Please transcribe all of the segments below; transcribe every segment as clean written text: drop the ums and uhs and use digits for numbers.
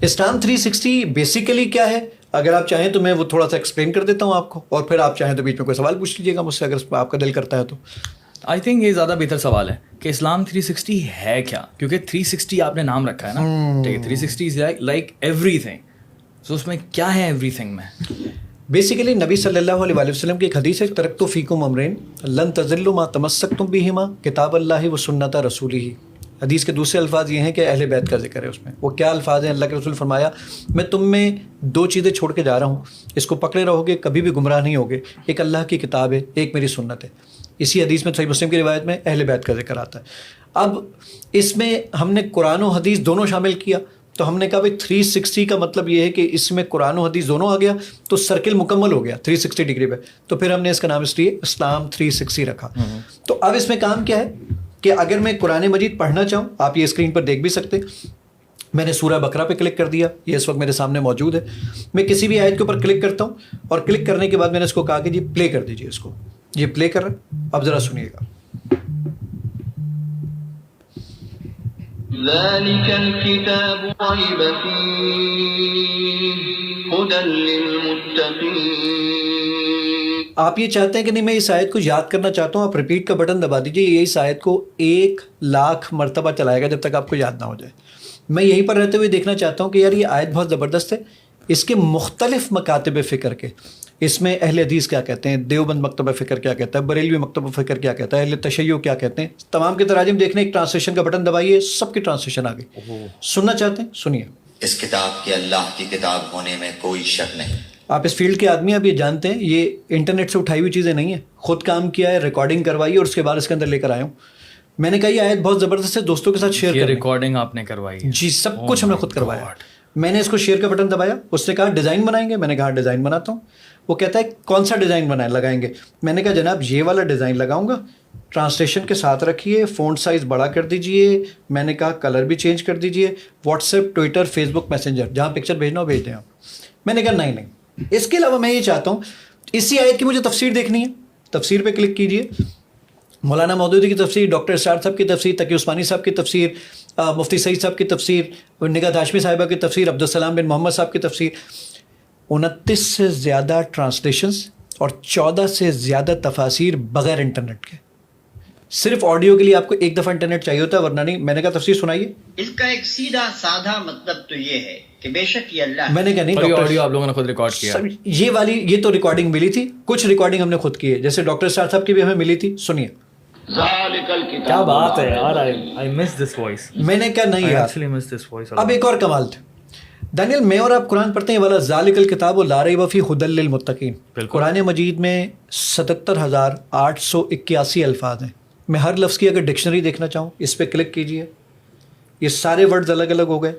اسلام 360 basically کیا ہے؟ اگر آپ چاہیں تو میں وہ تھوڑا سا ایکسپلین کر دیتا ہوں آپ کو، اور پھر آپ چاہیں تو بیچ میں کوئی سوال پوچھ لیجیے گا مجھ سے اگر آپ کا دل کرتا ہے تو. آئی تھنک یہ زیادہ بہتر سوال ہے کہ اسلام 360 ہے کیا، کیونکہ 360 آپ نے نام رکھا ہے نا، ٹھیک ہے، 360 از لائک ایوری تھنگ. سو اس میں کیا ہے ایوری تھنگ میں؟ بیسیکلی نبی صلی اللہ علیہ وسلم کی ایک حدیث ہے، ترکت فیکم امرین لن تضلوا ما تمسکتم بہما کتاب اللہ و سنت رسولہ. حدیث کے دوسرے الفاظ یہ ہیں کہ اہل بیت کا ذکر ہے اس میں. وہ کیا الفاظ ہیں؟ اللہ کے رسول فرمایا میں تم میں 2 چیزیں چھوڑ کے جا رہا ہوں، اس کو پکڑے رہو گے کبھی بھی گمراہ نہیں ہوگے. ایک اللہ کی کتاب ہے، ایک میری سنت ہے. اسی حدیث میں صحیح مسلم کی روایت میں اہل بیت کا ذکر آتا ہے. اب اس میں ہم نے قرآن و حدیث دونوں شامل کیا، تو ہم نے کہا بھائی 360 کا مطلب یہ ہے کہ اس میں قرآن و حدیث دونوں آ گیا تو سرکل مکمل ہو گیا 360 ڈگری پہ. تو پھر ہم نے اس کا نام اس لیے اسلام 360 رکھا. تو اب اس میں کام کیا ہے کہ اگر میں قرآن مجید پڑھنا چاہوں، آپ یہ اسکرین پر دیکھ بھی سکتے، میں نے سورہ بقرہ پہ کلک کر دیا، یہ اس وقت میرے سامنے موجود ہے. میں کسی بھی آیت کے اوپر کلک کرتا ہوں اور کلک کرنے کے بعد میں نے اس کو کہا کہ جی پلے کر دیجیے اس کو. یہ پلے کر رہا ہے، اب ذرا سنیے گا. ذلك الكتاب ريب فيه هدى للمتقين. آپ یہ چاہتے ہیں کہ نہیں میں اس آیت کو یاد کرنا چاہتا ہوں، آپ ریپیٹ کا بٹن دبا دیجیے، یہ اس آیت کو 1,00,000 مرتبہ چلائے گا جب تک آپ کو یاد نہ ہو جائے. میں یہیں پر رہتے ہوئے دیکھنا چاہتا ہوں کہ یار یہ آیت بہت زبردست ہے، اس کے مختلف مکاتب فکر کے، اس میں اہل حدیث کیا کہتے ہیں، دیوبند مکتبہ فکر کیا کہتا ہے، بریلوی مکتبہ فکر کیا کہتا ہے، اہل تشیع کیا کہتے ہیں، تمام کے تراجم دیکھنے. ایک ٹرانسلیشن کا بٹن دبائیے، سب کی ٹرانسلیشن آ گئی. سننا چاہتے ہیں سنیے. اس کتاب کے اللہ کی کتاب ہونے میں کوئی شک نہیں. آپ اس فیلڈ کے آدمی، آپ یہ جانتے ہیں یہ انٹرنیٹ سے اٹھائی ہوئی چیزیں نہیں ہیں، خود کام کیا ہے، ریکارڈنگ کروائی اور اس کے بعد اس کے اندر لے کر آیا ہوں. میں نے کہا یہ آیت بہت زبردست ہے، دوستوں کے ساتھ شیئر کریں. ریکارڈنگ آپ نے کروائی؟ جی سب کچھ ہم نے خود کروایا. میں نے اس کو شیئر کا بٹن دبایا، اس نے کہا ڈیزائن بنائیں گے، میں نے کہا ڈیزائن بناتا ہوں. وہ کہتا ہے کون سا ڈیزائن لگائیں گے؟ میں نے کہا جناب یہ والا ڈیزائن لگاؤں گا، ٹرانسلیشن کے ساتھ رکھیے، فونٹ سائز بڑا کر دیجئے، میں نے کہا کلر بھی چینج کر دیجئے، واٹس ایپ، ٹویٹر، فیس بک میسنجر، جہاں پکچر بھیجنا ہو بھیج دیں آپ. میں نے کہا نہیں. اس کے علاوہ میں یہ چاہتا ہوں اسی آیت کی مجھے تفسیر دیکھنی ہے. تفسیر پہ کلک کیجئے. مولانا مودودی کی تفسیر، ڈاکٹر اسرار صاحب کی تفسیر، تقی عثمانی صاحب کی تفسیر، مفتی سعید صاحب کی تفسیر، نگہت ہاشمی صاحبہ کی تفسیر، عبدالسلام بن محمد صاحب کی تفسیر. 29 سے زیادہ ٹرانسلیشنز اور 14 سے زیادہ تفاسیر بغیر انٹرنیٹ کے. صرف آڈیو کے لیے آپ کو ایک دفعہ انٹرنیٹ چاہیے ہوتا ہے، ورنہ نہیں. میں نے کہا تفسیر سنائیے. اس کا ایک سیدھا سادہ مطلب تو یہ ہے کہ بے شک یہ اللہ. میں نے کہا نہیں، آڈیو آپ لوگوں نے خود ریکارڈ کیا. یہ والی یہ تو ریکارڈنگ ملی تھی، کچھ ریکارڈنگ ہم نے خود کی ہے، جیسے ڈاکٹر اسرار صاحب کی بھی ہمیں ملی تھی. سنیے. کیا بات ہے یار، I miss this voice. میں نے کہا نہیں یار، actually miss this voice. اب ایک اور کمال تھا. دانیل میں اور آپ قرآن پڑھتے ہیں، والا ذالک الکتاب لا ریب فیہ ھدی للمتقین. قرآن مجید میں 77,881 الفاظ ہیں. میں ہر لفظ کی اگر ڈکشنری دیکھنا چاہوں اس پہ کلک کیجئے، یہ سارے ورڈز الگ الگ ہو گئے.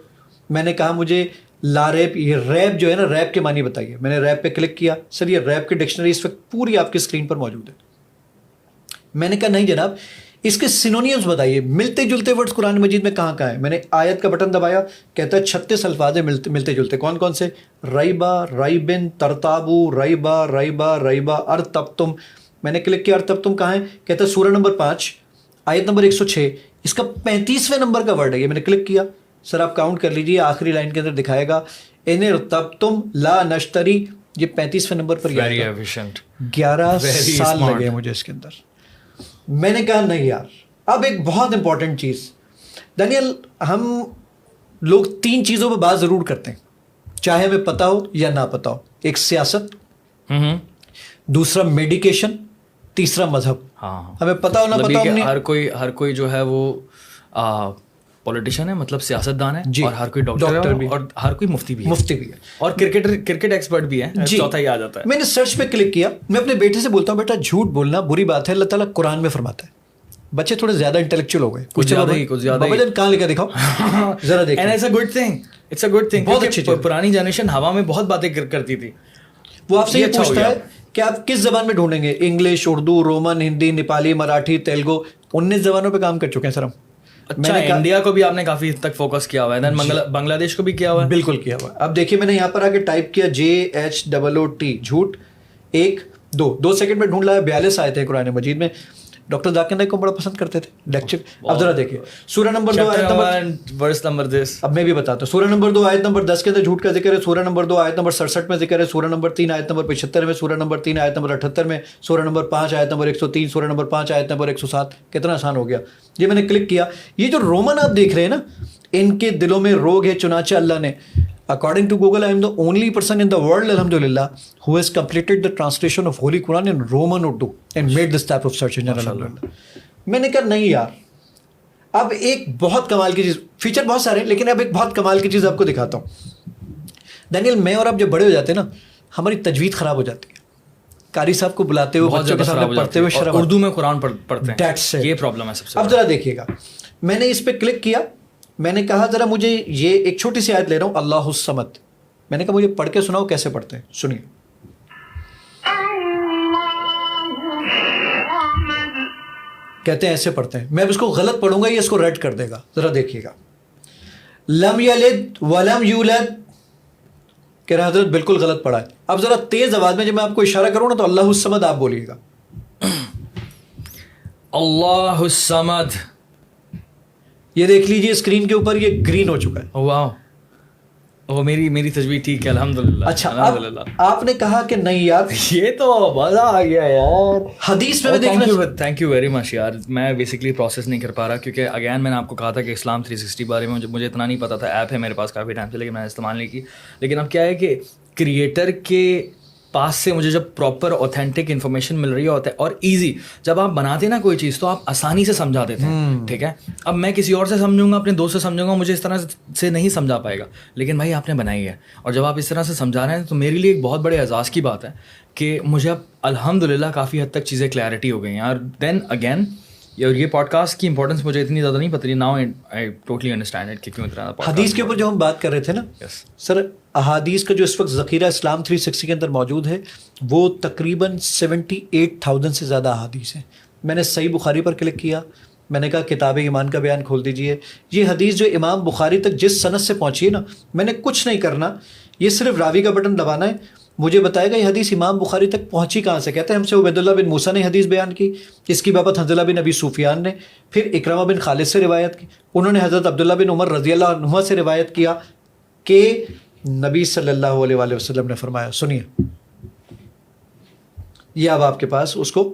میں نے کہا مجھے لا ریب، یہ ریب جو ہے نا، ریب کے معنی بتائیے. میں نے ریب پہ کلک کیا، سر یہ ریب کی ڈکشنری اس وقت پوری آپ کی اسکرین پر موجود ہے. میں نے کہا نہیں جناب، اس کے سینونیمز بتائیے، ملتے جلتے ورڈز قرآن مجید میں کہاں کہاں ہیں. میں نے آیت کا بٹن دبایا، کہتا ہے 36 الفاظ ہیں ملتے جلتے. کون کون سے؟ ریبا، ریبن، ترتابو، ریبا، ارتبتم. میں نے کلک کیا، ارتبتم کہاں ہے؟ کہتا ہے سورہ نمبر 5 آیت نمبر 106، اس کا 35ویں نمبر کا ورڈ ہے یہ. میں نے کلک کیا، سر آپ کاؤنٹ کر لیجیے، آخری لائن کے اندر دکھائے گا ان ارتبتم لا نشتری، یہ 35ویں نمبر پر. 11 سال لگے مجھے اس کے اندر. میں نے کہا نہیں یار. اب ایک بہت امپورٹنٹ چیز دانیل، ہم لوگ 3 چیزوں پہ بات ضرور کرتے ہیں، چاہے ہمیں پتہ ہو یا نہ پتہ ہو. ایک سیاست، دوسرا میڈیکیشن، تیسرا مذہب. ہمیں پتہ ہو نہ پتہ ہو. ہر کوئی جو ہے وہ پولیٹیشین ہے، مطلب سیاست دان ہے، اور ہر کوئی ڈاکٹر بھی، اور ہر کوئی مفتی بھی ہے، اور کرکٹ ایکسپرٹ بھی ہے. چوتھا ہی آ جاتا ہے. میں نے سرچ پہ کلک کیا. میں اپنے بیٹے سے بولتا ہوں بیٹا جھوٹ بولنا بری بات ہے، اللہ تعالیٰ قرآن میں فرماتا ہے. بچے تھوڑے زیادہ انٹلیکچوئل ہو گئے، کچھ زیادہ ہی کہاں لے کے دکھاؤ ذرا دیکھیں. And it's a good thing. بہت اچھی. پرانی جنریشن ہوا میں بہت باتیں کرتی تھی. وہ آپ سے یہ پوچھتا ہے کہ آپ کس زبان میں ڈھونڈیں گے، انگلش، اردو، رومن، ہندی، نیپالی، مراٹھی، تیلگو. 19 زبانوں پہ کام کر چکے ہیں سر ہم. اچھا، انڈیا کو بھی آپ نے کافی حد تک فوکس کیا ہوا ہے، بنگلہ دیش کو بھی کیا ہوا ہے. بالکل کیا ہوا ہے. اب دیکھیے میں نے یہاں پر آ کے ٹائپ کیا JHOOT، جھوٹ. 2 سیکنڈ میں ڈھونڈ لایا. 42 آیتیں ہیں قرآن مجید میں. ڈاکٹر ذاکر نائک کو بڑا پسند کرتے تھے لیکچر. اب ذرا دیکھیے سورہ نمبر 2 آیت نمبر ورس نمبر دس. اب میں بھی بتاتا ہوں. سورہ نمبر 2 آیت نمبر 10 کے اندر جھوٹ کا ذکر ہے. سورہ نمبر 2 آیت نمبر 67 میں ذکر ہے. سورہ نمبر 3 آیت نمبر 75 میں. سورہ نمبر 3 آیت نمبر 78 میں. سورہ نمبر 5 آیت نمبر 103. سورہ نمبر 5 آیت نمبر 107. کتنا آسان ہو گیا. یہ میں نے کلک کیا. یہ جو رومن آپ دیکھ رہے ہیں نا, ان کے دلوں میں روگ ہے, چنانچہ اللہ نے according to Google, I am the only person in the world, alhamdulillah, who has completed the translation of Holy Quran in Roman Urdu and made this type of search engine, alhamdulillah. میں نے کہا نہیں یار, اب ایک بہت کمال کی چیز, فیچر بہت سارے ہیں لیکن اب ایک بہت کمال کی چیز آپ کو دکھاتا ہوں. دانیل, میں اور آپ جب بڑے ہو جاتے ہیں نا, ہماری تجوید خراب ہو جاتی ہے. قاری صاحب کو بلاتے ہوئے, بچوں کے سامنے پڑھتے ہوئے شرم, اردو میں قرآن پڑھتے ہیں. That's it. یہ پرابلم ہے سب سے. اب ذرا دیکھیے گا, میں نے اس پہ کلک کیا. میں نے کہا ذرا مجھے یہ ایک چھوٹی سی آیت لے رہا ہوں, اللہ الصمد. میں نے کہا مجھے پڑھ کے سناؤ کیسے پڑھتے ہیں, سنیے. کہتے ہیں ایسے پڑھتے ہیں. میں اب اس کو غلط پڑھوں گا, یہ اس کو ریڈ کر دے گا. ذرا دیکھیے گا. لم یلد ولم یولد, کہہ رہا حضرت بالکل غلط پڑھا ہے. اب ذرا تیز آواز میں جب میں آپ کو اشارہ کروں نا تو اللہ الصمد آپ بولیے گا. اللہ الصمد. یہ دیکھ لیجیے اسکرین کے اوپر یہ گرین ہو چکا ہے. واو, وہ میری تجوید ٹھیک ہے الحمدللہ. اچھا, اب آپ نے کہا کہ نہیں یار, یہ تو مزہ آ گیا یار. حدیث میں دیکھنا. تھینک یو ویری مچ یار. میں بیسکلی پروسیس نہیں کر پا رہا کیونکہ اگین میں نے آپ کو کہا تھا کہ اسلام 360 بارے میں مجھے اتنا نہیں پتا تھا. ایپ ہے میرے پاس کافی ٹائم سے لیکن میں نے استعمال نہیں کی. لیکن اب کیا ہے کہ کریٹر کے پاس سے مجھے جب پراپر اوتھینٹک انفارمیشن مل رہی ہے اور ایزی, جب آپ بناتے ہیں نا کوئی چیز تو آپ آسانی سے سمجھا دیتے ہیں. ٹھیک ہے, اب میں کسی اور سے سمجھوں گا, اپنے دوست سے سمجھوں گا, مجھے اس طرح سے نہیں سمجھا پائے گا. لیکن بھائی آپ نے بنائی ہے, اور جب آپ اس طرح سے سمجھا رہے ہیں تو میرے لیے ایک بہت بڑے اعزاز کی بات ہے کہ مجھے اب الحمدللہ کافی حد تک چیزیں کلیئرٹی ہو گئی ہیں. اور دین اگین یہ پوڈ کاسٹ کی امپورٹنس مجھے اتنی زیادہ نہیں پتہ. Now I totally understand it کہ کیوں اتنا. حدیث کے اوپر جو ہم بات کر رہے تھے نا سر, احادیث کا جو اس وقت ذخیرہ اسلام 360 کے اندر موجود ہے وہ تقریباً 78,000 سے زیادہ احادیث ہیں. میں نے صحیح بخاری پر کلک کیا. میں نے کہا کتاب ایمان کا بیان کھول دیجئے. یہ حدیث جو امام بخاری تک جس سند سے پہنچی ہے نا, میں نے کچھ نہیں کرنا, یہ صرف راوی کا بٹن دبانا ہے, مجھے بتائے گا یہ حدیث امام بخاری تک پہنچی کہاں سے. کہتے ہیں ہم سے عبید اللہ بن موسیٰ نے حدیث بیان کی, اس کی بابت حنظلہ بن ابی سفیان نے, پھر اکرمہ بن خالد سے روایت کی, انہوں نے حضرت عبداللہ بن عمر رضی اللہ عنہما سے روایت کیا کہ نبی صلی اللہ علیہ وآلہ وسلم نے فرمایا. سنیے, یہ اب آپ کے پاس اس کو,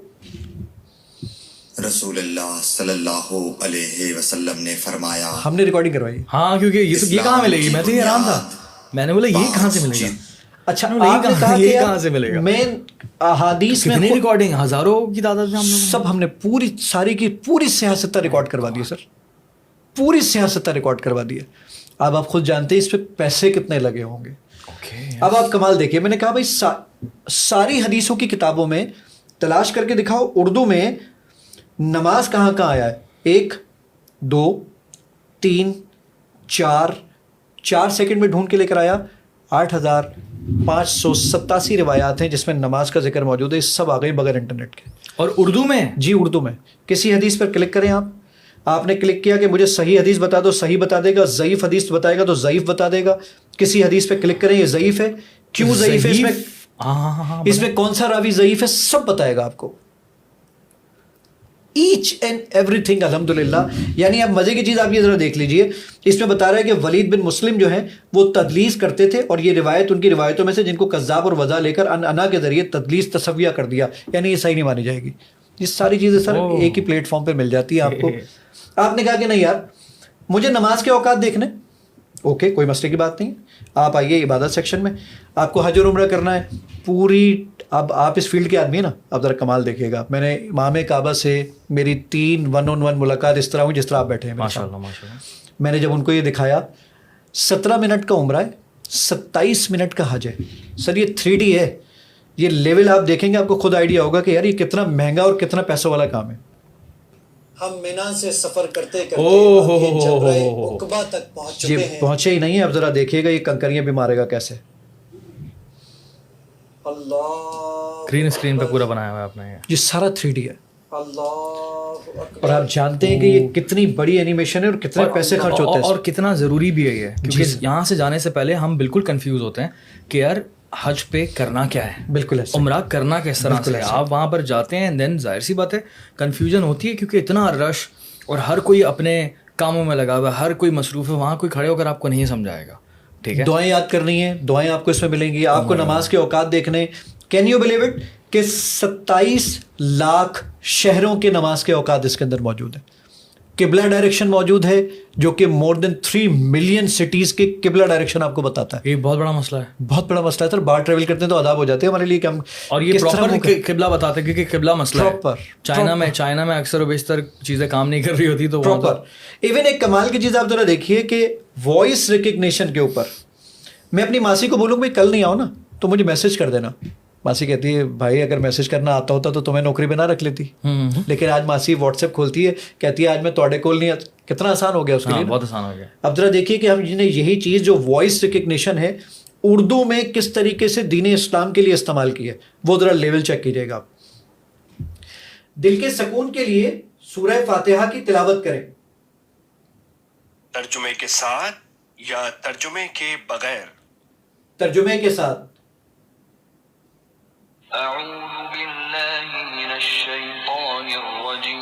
رسول اللہ صلی اللہ علیہ وسلم نے فرمایا. ہم نے ریکارڈنگ کروائی. ہاں کیونکہ یہ کہاں ملے گی, میں تو یہ حیران تھا. میں نے بولا یہ کہاں سے ملے گا. اچھا, آپ نے کہا کہ کہاں سے ملے گا. میں احادیث میں کتنی ریکارڈنگ, ہزاروں کی تعداد میں سب ہم نے پوری ساری کی پوری سیاستہ ریکارڈ کروا دی ہے سر, پوری سیاستہ ریکارڈ کروا دی ہے. اب آپ خود جانتے ہیں اس پہ پیسے کتنے لگے ہوں گے. اب آپ کمال دیکھیے. میں نے کہا بھائی ساری حدیثوں کی کتابوں میں تلاش کر کے دکھاؤ اردو میں نماز کہاں کہاں آیا ہے. 1 2 3 4 سیکنڈ میں ڈھونڈ کے لے کر آیا. 8,587 روایات ہیں جس میں نماز کا ذکر موجود ہے. سب آ گئی بغیر انٹرنیٹ کے. اور اردو میں, جی اردو میں. کسی حدیث پر کلک کریں آپ نے کلک کیا کہ مجھے صحیح حدیث بتا دو, صحیح بتا دے گا. ضعیف حدیث بتائے گا تو ضعیف بتا دے گا. کسی حدیث پہ کلک کریں یہ ضعیف ہے, کیوں ضعیف ہے, اس میں کون سا راوی ضعیف ہے, سب بتائے گا آپ کو, ایچ اینڈ ایوری تھنگ الحمدللہ. یعنی اب مزے کی چیز آپ یہ ذرا دیکھ لیجئے, اس میں بتا رہا ہے کہ ولید بن مسلم جو ہیں وہ تدلیس کرتے تھے, اور یہ روایت ان کی روایتوں میں سے جن کو کذاب اور وضع لے کر انا کے ذریعے تدلیس تسویہ کر دیا, یعنی یہ صحیح نہیں مانی جائے گی. یہ ساری چیزیں سر ایک ہی پلیٹ فارم پہ مل جاتی ہے آپ کو. آپ نے کہا کہ نہیں یار مجھے نماز کے اوقات دیکھنے, اوکے کوئی مسئلے کی بات نہیں. آپ آئیے عبادت سیکشن میں, آپ کو حج اور عمرہ کرنا ہے پوری. اب آپ اس فیلڈ کے آدمی ہیں نا, اب ذرا کمال دیکھیے گا. میں نے امام کعبہ سے میری 3 1-on-1 ملاقات اس طرح ہوئی جس طرح آپ بیٹھے ہیں. ماشاءاللہ ماشاءاللہ. میں نے جب ان کو یہ دکھایا 17 منٹ کا عمرہ ہے, 27 منٹ کا حج ہے. سر یہ 3D ہے, یہ لیول آپ دیکھیں گے آپ کو خود آئیڈیا ہوگا کہ یار یہ کتنا مہنگا اور کتنا پیسوں والا کام ہے. ہم مینا سے سفر کرتے عقبہ تک پہنچ چکے ہیں. یہ پہنچے ہی نہیں ہے. اب ذرا دیکھیے گا یہ کنکریاں بھی مارے گا کیسے. اللہ, گرین اسکرین پہ پورا بنایا ہوا ہے آپ نے. یہ سارا 3D ہے. اور آپ جانتے ہیں کہ یہ کتنی بڑی اینیمیشن ہے اور کتنے پیسے خرچ ہوتے ہیں اور کتنا ضروری بھی ہے یہ, کیونکہ یہاں سے جانے سے پہلے ہم بالکل کنفیوز ہوتے ہیں کہ یار حج پہ کرنا کیا ہے, بالکل ایسا عمرہ کرنا کس طرح سے. آپ وہاں پر جاتے ہیں دین ظاہر سی بات ہے کنفیوژن ہوتی ہے, کیونکہ اتنا رش اور ہر کوئی اپنے کاموں میں لگا ہوا ہے, ہر کوئی مصروف ہے, وہاں کوئی کھڑے ہو کر آپ کو نہیں سمجھائے گا. ٹھیک ہے, دعائیں یاد کرنی ہیں, دعائیں آپ کو اس میں ملیں گی. آپ کو نماز کے اوقات دیکھنے, کین یو بلیو اٹ کہ 27 لاکھ شہروں کے نماز کے اوقات اس کے اندر موجود ہیں. قبلہ ڈائریکشن موجود ہے جو کہ مور دین 3 ملین سٹیز کے قبلہ ڈائریکشن آپ کو بتاتا ہے. یہ بہت بڑا مسئلہ ہے, بہت بڑا مسئلہ ہے سر. باہر ٹریول کرتے ہیں تو عذاب ہو جاتے ہیں ہمارے لیے کہ ہم, اور یہ پراپر قبلہ بتاتے ہیں کیونکہ قبلہ مسئلہ ہے. چائنا میں اکثر و بیشتر چیزیں کام نہیں کر رہی ہوتی تو پراپر. ایون ایک کمال کی چیز آپ ذرا دیکھیے کہ وائس ریکگنیشن کے اوپر میں اپنی ماسی کو بولوں بھائی کل نہیں آؤ نا تو مجھے میسج کر دینا. ماسی کہتی ہے بھائی اگر میسج کرنا آتا ہوتا تو تمہیں نوکری پہ نہ رکھ لیتی. لیکن آج ماسی واٹس ایپ کھولتی ہے, کہتی ہے آج میں تواڈے کول نہیں آتا. کتنا آسان ہو گیا اس کے لیے, بہت آسان ہو گیا. اب ذرا دیکھیے کہ ہم نے یہی چیز جو وائس ریکگنیشن ہے اردو میں کس طریقے سے دین اسلام کے لیے استعمال کی ہے, وہ ذرا لیول چیک کیجیے گا آپ. دل کے سکون کے لیے سورہ فاتحہ کی تلاوت کریں. ترجمے کے ساتھ یا ترجمے کے بغیر؟ ترجمے کے ساتھ. أعوذ بالله من الشيطان الرجيم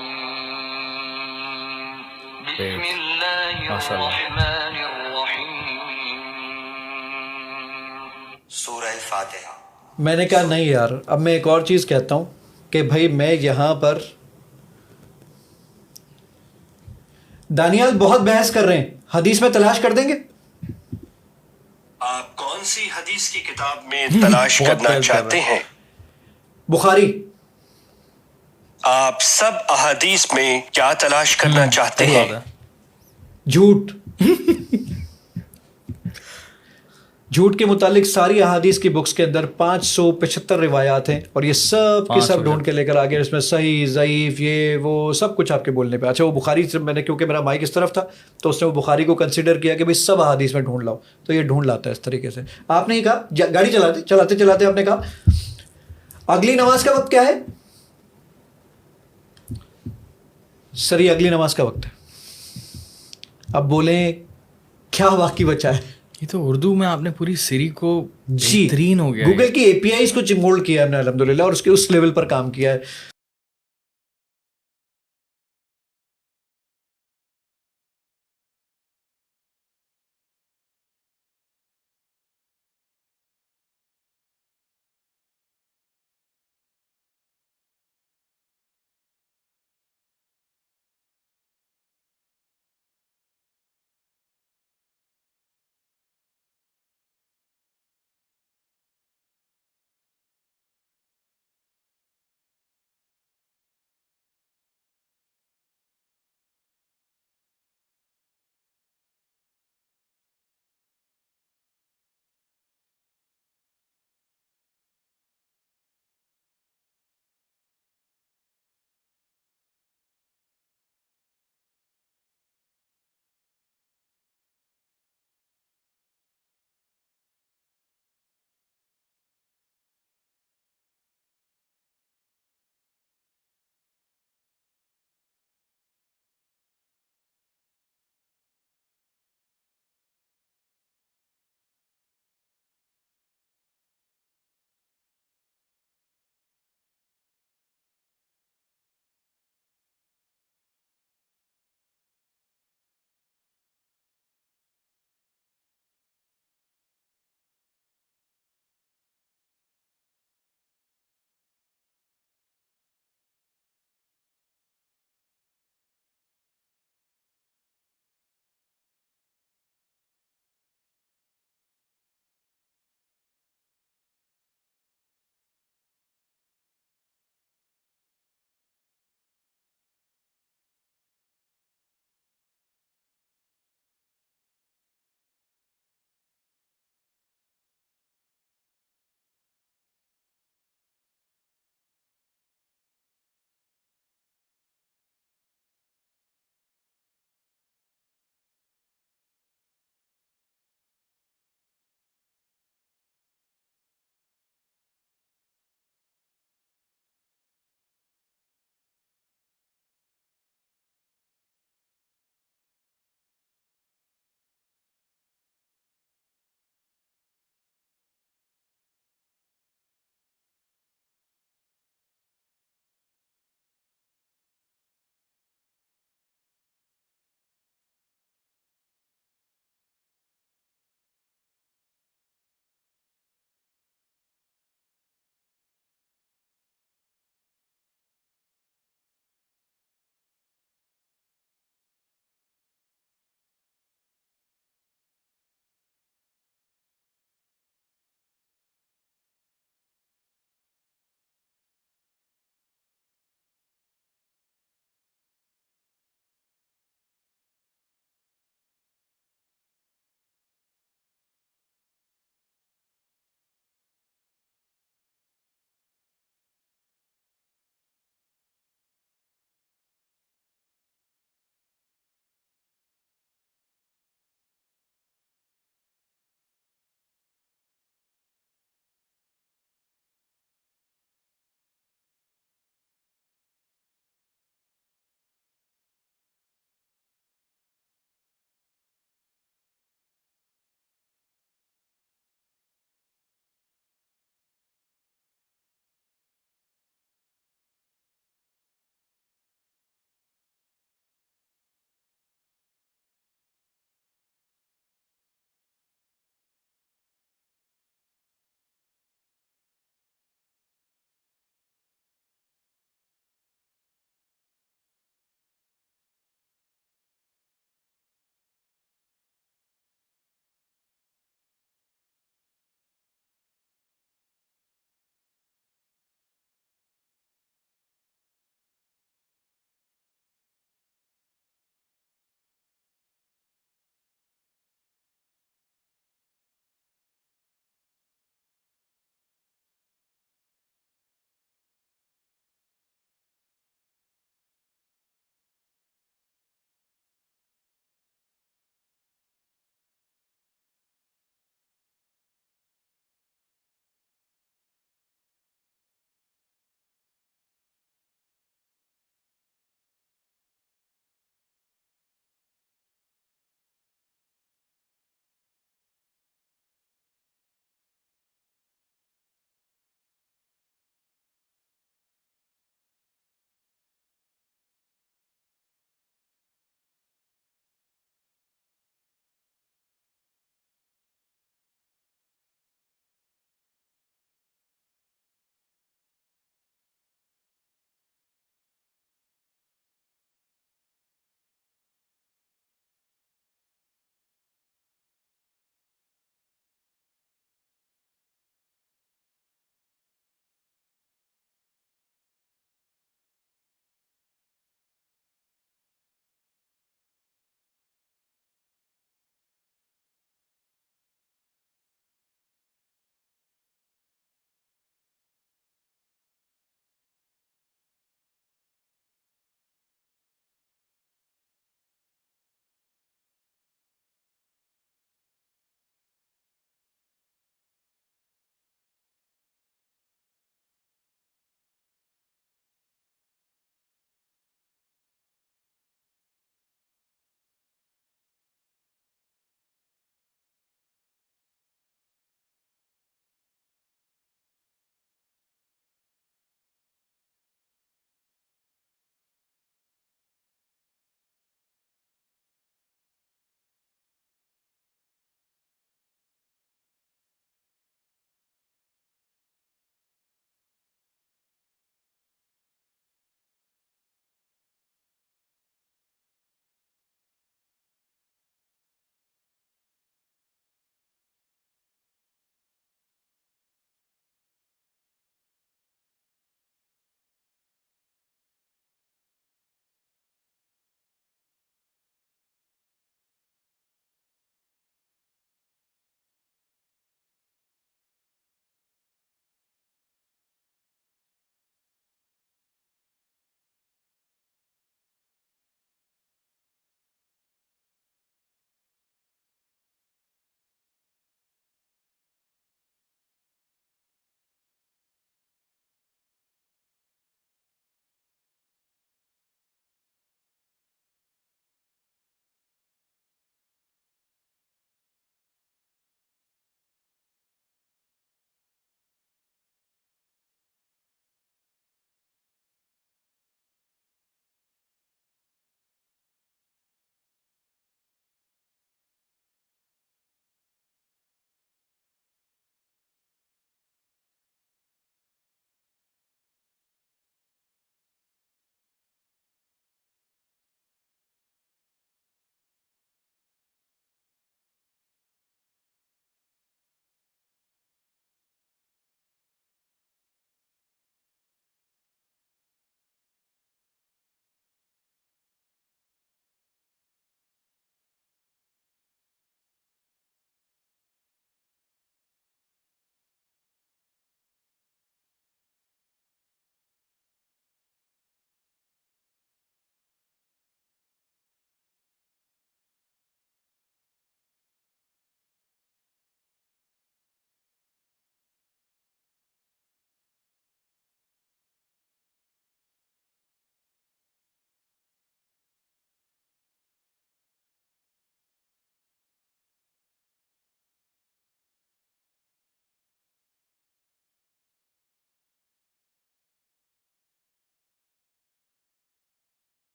بسم الله الرحمن الرحيم. سورہ فاتحہ. میں نے کہا نہیں یار, اب میں ایک اور چیز کہتا ہوں کہ بھائی میں یہاں پر دانیال بہت بحث کر رہے ہیں, حدیث میں تلاش کر دیں گے. آپ کون سی حدیث کی کتاب میں تلاش کرنا چاہتے ہیں؟ بخاری. آپ سب احادیث میں کیا تلاش کرنا چاہتے ہیں؟ جھوٹ. جھوٹ کے متعلق ساری احادیث کی بکس کے اندر 575 روایات ہیں اور یہ سب کے سب ڈھونڈ کے لے کر آگے اس میں صحیح ضعیف یہ وہ سب کچھ آپ کے بولنے پہ. اچھا وہ بخاری سے میں نے, کیونکہ میرا مائک اس طرف تھا تو اس نے وہ بخاری کو کنسیڈر کیا کہ بھائی سب احادیث میں ڈھونڈ لاؤ, تو یہ ڈھونڈ لاتا ہے اس طریقے سے. آپ نے ہی کہا گاڑی چلاتے آپ نے کہا اگلی نماز کا وقت کیا ہے سر, یہ اگلی نماز کا وقت ہے. اب بولیں کیا واقعی بچا ہے. یہ تو اردو میں آپ نے پوری سری کو جی بہترین ہو گیا. گوگل کی APIs کو چنگول کیا ہم نے الحمدللہ, اور اس کے اس لیول پر کام کیا ہے.